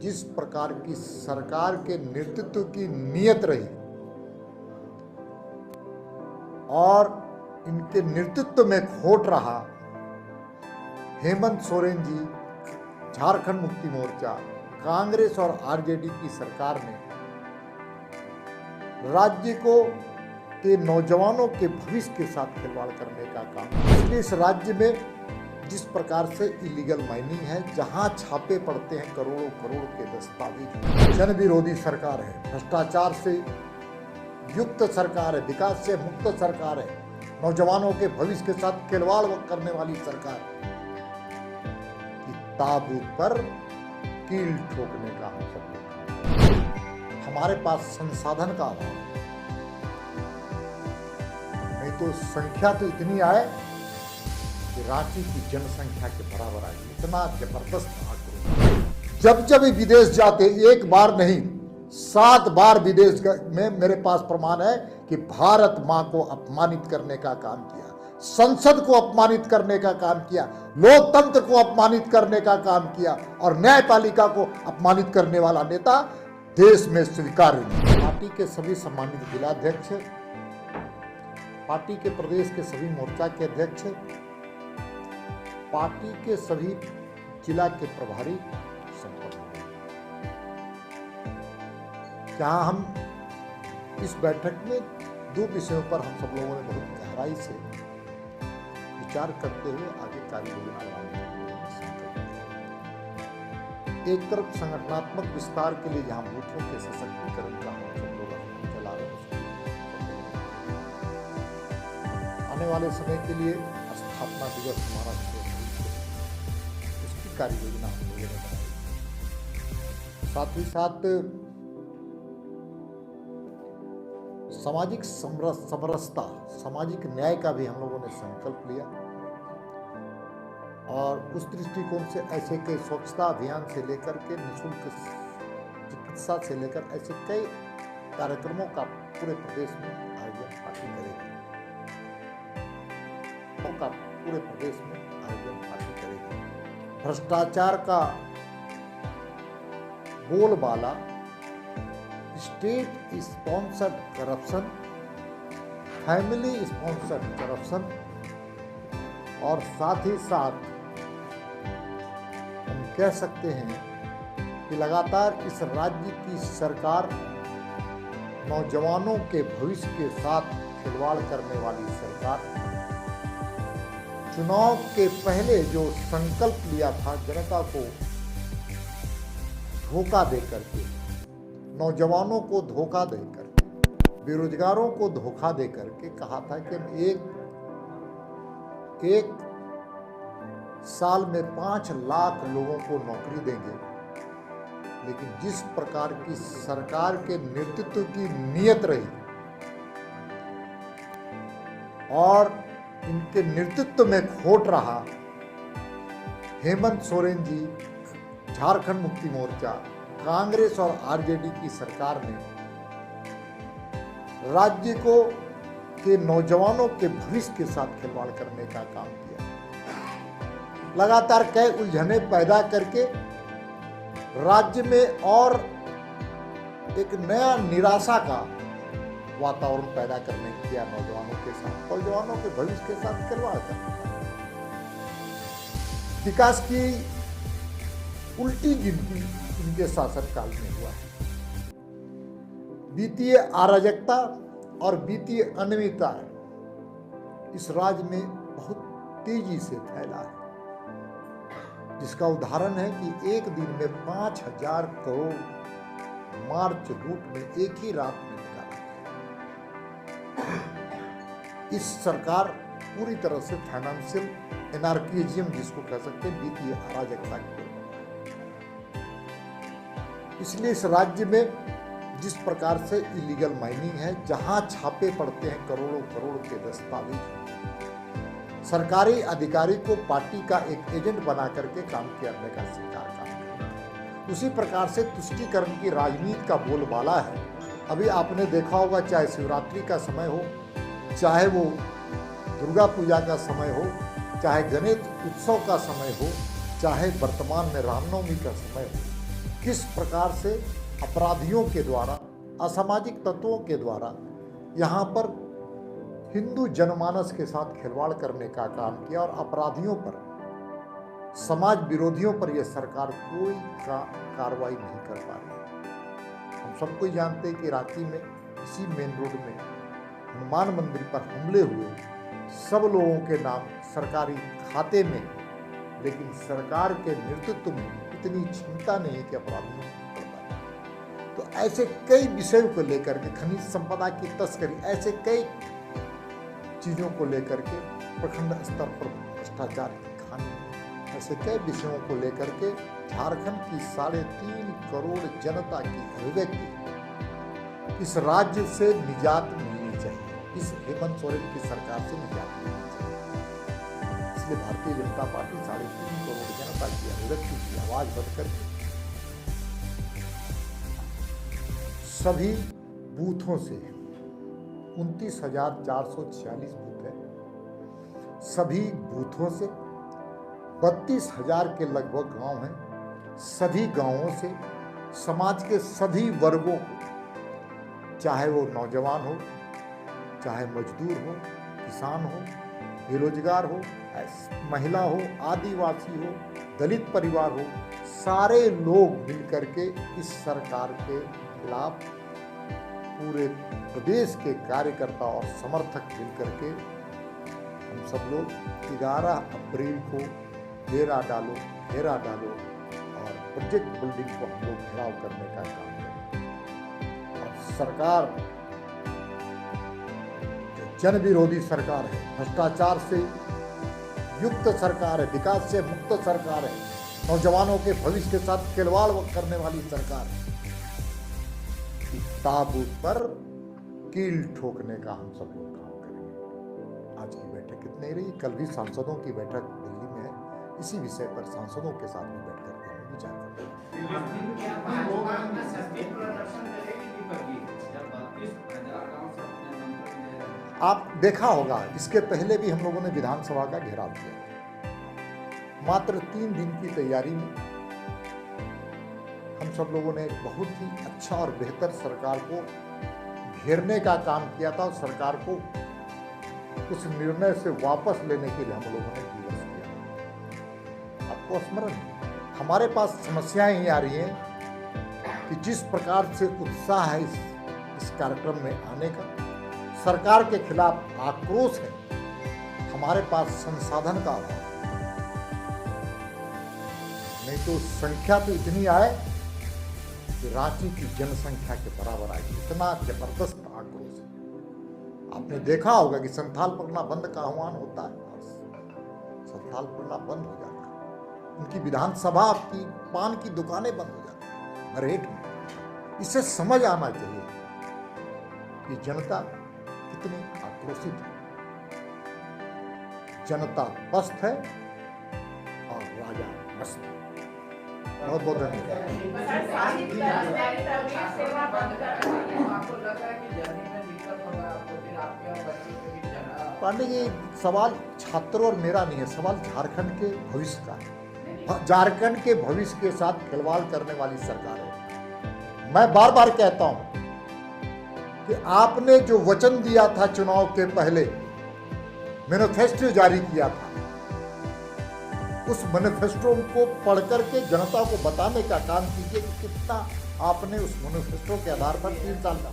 जिस प्रकार की सरकार के नेतृत्व की नीयत रही और इनके नेतृत्व में खोट रहा, हेमंत सोरेन जी, झारखंड मुक्ति मोर्चा, कांग्रेस और आरजेडी की सरकार ने राज्य को के नौजवानों के भविष्य के साथ खिलवाड़ करने का काम। इसलिए इस राज्य में जिस प्रकार से इलीगल माइनिंग है, जहां छापे पड़ते हैं करोड़ों करोड़ के दस्तावेज, जन विरोधी सरकार है, भ्रष्टाचार से युक्त सरकार है, विकास से मुक्त सरकार है, नौजवानों के भविष्य के साथ खिलवाड़ करने वाली सरकार की ताबूत पर कील ठोकने का हम सब। हमारे पास संसाधन का अभाव, नहीं तो संख्या तो इतनी आए कि रांची की जनसंख्या के बराबर आई। इतना जबरदस्त आंकड़े। जब जब विदेश जाते, एक बार नहीं 7 बार विदेश में मेरे पास प्रमाण है कि भारत मां को अपमानित करने का काम किया, संसद को अपमानित करने का काम किया, लोकतंत्र को अपमानित करने का काम किया और न्यायपालिका को अपमानित करने वाला नेता देश में स्वीकार्य नहीं। पार्टी के सभी सम्मानित जिलाध्यक्ष, पार्टी के प्रदेश के सभी मोर्चा के अध्यक्ष, पार्टी के सभी जिला के प्रभारी संपन्न। जहां हम इस बैठक में 2 विषयों पर हम सब लोगों ने बहुत गहराई से विचार करते हुए आगे कार्य योजना बनाने का संकल्प लिया। एक तरफ संगठनात्मक विस्तार के लिए जहां बूथों के सशक्तिकरण का हम सब लोग चला रहे हैं, आने वाले समय के लिए स्थापना दिवस हमारा उसकी कार्य योजना हम लोगों ने बनाई। साथ ही साथ सामाजिक समरसता, सामाजिक न्याय का भी हम लोगों ने संकल्प लिया और उस दृष्टिकोण से ऐसे के स्वच्छता अभियान से लेकर के निःशुल्क चिकित्सा से लेकर ऐसे कई कार्यक्रमों का पूरे प्रदेश में आयोजन पार्टी करेगी। पूरे प्रदेश में आयोजन पार्टी करेगी। भ्रष्टाचार का बोलबाला, state sponsored corruption, family sponsored corruption और साथ ही साथ हम कह सकते हैं कि लगातार इस राज्य की सरकार नौजवानों के भविष्य के साथ खिलवाड़ करने वाली सरकार, चुनाव के पहले जो संकल्प लिया था जनता को धोखा देकर के, नौजवानों को धोखा देकर, बेरोजगारों को धोखा देकर के कहा था कि हम एक साल में 5 लाख लोगों को नौकरी देंगे। लेकिन जिस प्रकार की सरकार के नेतृत्व की नीयत रही और इनके नेतृत्व में खोट रहा, हेमंत सोरेन जी, झारखंड मुक्ति मोर्चा, कांग्रेस और आरजेडी की सरकार ने राज्य को के नौजवानों के भविष्य के साथ खिलवाड़ करने का काम किया। लगातार कई उलझने पैदा करके राज्य में और एक नया निराशा का वातावरण पैदा करने किया नौजवानों के साथ, नौजवानों के भविष्य के साथ खिलवाड़ करने का। विकास की उल्टी गिनती इनके शासनकाल में हुआ है। वित्तीय अराजकता और वित्तीय अनियमितता इस राज्य में बहुत तेजी से फैला है, जिसका उदाहरण है कि एक दिन में 5000 करोड़ मार्च रूट में एक ही रात में निकाला। इस सरकार पूरी तरह से फाइनेंशियल एनार्किज्म, जिसको कह सकते हैं, वित्तीय अराजकता की। इसलिए इस राज्य में जिस प्रकार से इलीगल माइनिंग है, जहां छापे पड़ते हैं करोड़ों करोड़ के दस्तावेज, सरकारी अधिकारी को पार्टी का एक एजेंट बना करके काम करने का सरकार काम करे। उसी प्रकार से तुष्टीकरण की राजनीति का बोलबाला है। अभी आपने देखा होगा, चाहे शिवरात्रि का समय हो, चाहे वो दुर्गा पूजा का समय हो, चाहे गणेश उत्सव का समय हो, चाहे वर्तमान में रामनवमी का समय हो, किस प्रकार से अपराधियों के द्वारा, असामाजिक तत्वों के द्वारा यहाँ पर हिंदू जनमानस के साथ खिलवाड़ करने का काम किया और अपराधियों पर, समाज विरोधियों पर यह सरकार कोई कार्रवाई नहीं कर पा रही। हम सबको जानते हैं कि रांची में इसी मेन रोड में हनुमान मंदिर पर हमले हुए सब लोगों के नाम सरकारी खाते में, लेकिन सरकार के नेतृत्व में इतनी क्षमता नहीं है कि अपराधियों को पकड़ पाए। तो ऐसे कई विषयों को लेकर के, खनिज संपदा की तस्करी, ऐसे कई चीजों को लेकर के, प्रखंड स्तर पर भ्रष्टाचार की खानी, ऐसे कई विषयों को लेकर के झारखंड की 3.5 करोड़ जनता की अभिव्यक्ति, इस राज्य से निजात मिलनी चाहिए, इस हेमंत सोरेन की सरकार से निजात मिलनी चाहिए। इसलिए भारतीय जनता पार्टी 3.5 करोड़ जनता की अभिव्यक्ति की आवाज बनकर सभी बूथों से 29,446 बूथ हैं, सभी बूथों से 32,000 के लगभग गांव हैं, सभी गांवों से समाज के सभी वर्गों को, चाहे वो नौजवान हो, चाहे मजदूर हो, किसान हो, बेरोजगार हो, महिला हो, आदिवासी हो, दलित परिवार हो, सारे लोग मिलकर के इस सरकार के खिलाफ, पूरे प्रदेश के कार्यकर्ता और समर्थक मिलकर के हम सब लोग 11 अप्रैल को घेरा डालो और प्रोजेक्ट बिल्डिंग को हम लोग घेराव करने का काम करें। और सरकार जन विरोधी सरकार है, भ्रष्टाचार से युक्त सरकार है, विकास से मुक्त सरकार है, नौजवानों के भविष्य के साथ खिलवाड़ करने वाली सरकार है। ताबूत पर कील ठोकने का हम सब लोग काम करेंगे। आज की बैठक कितनी रही, कल भी सांसदों की बैठक दिल्ली में है, इसी विषय पर सांसदों के साथ भी बैठ करके हम विचार करेंगे। आप देखा होगा, इसके पहले भी हम लोगों ने विधानसभा का घेराव किया। मात्र 3 दिन की तैयारी में हम सब लोगों ने बहुत ही अच्छा और बेहतर सरकार को घेरने का काम किया था और सरकार को उस निर्णय से वापस लेने के लिए हम लोगों ने विवश किया। आपको स्मरण है, हमारे पास समस्याएं ये आ रही हैं कि जिस प्रकार से उत्साह है इस कार्यक्रम में आने का, सरकार के खिलाफ आक्रोश है, हमारे पास संसाधन का अभाव, नहीं तो संख्या तो इतनी आए कि रांची की जनसंख्या के बराबर आएगी। इतना जबरदस्त आक्रोश है। आपने देखा होगा कि संथाल पढ़ना बंद का आह्वान होता है, संथाल पढ़ना बंद हो जाता है, उनकी विधानसभा की पान की दुकानें बंद हो जाती है रेट में। इससे समझ आना चाहिए कि जनता कितनी आक्रोशित है, जनता पस्त है और राजा मस्त है। बहुत बहुत धन्यवाद। पांडे जी, सवाल छात्रों और मेरा नहीं है, सवाल झारखंड के भविष्य का है। झारखंड के भविष्य के साथ खिलवाड़ करने वाली सरकार है। मैं बार बार कहता हूं कि आपने जो वचन दिया था चुनाव के पहले, मैनिफेस्टो जारी किया था, उस मैनिफेस्टो को पढ़ करके जनता को बताने का काम कीजिए कि कितना आपने उस मैनिफेस्टो के आधार पर 3 साल का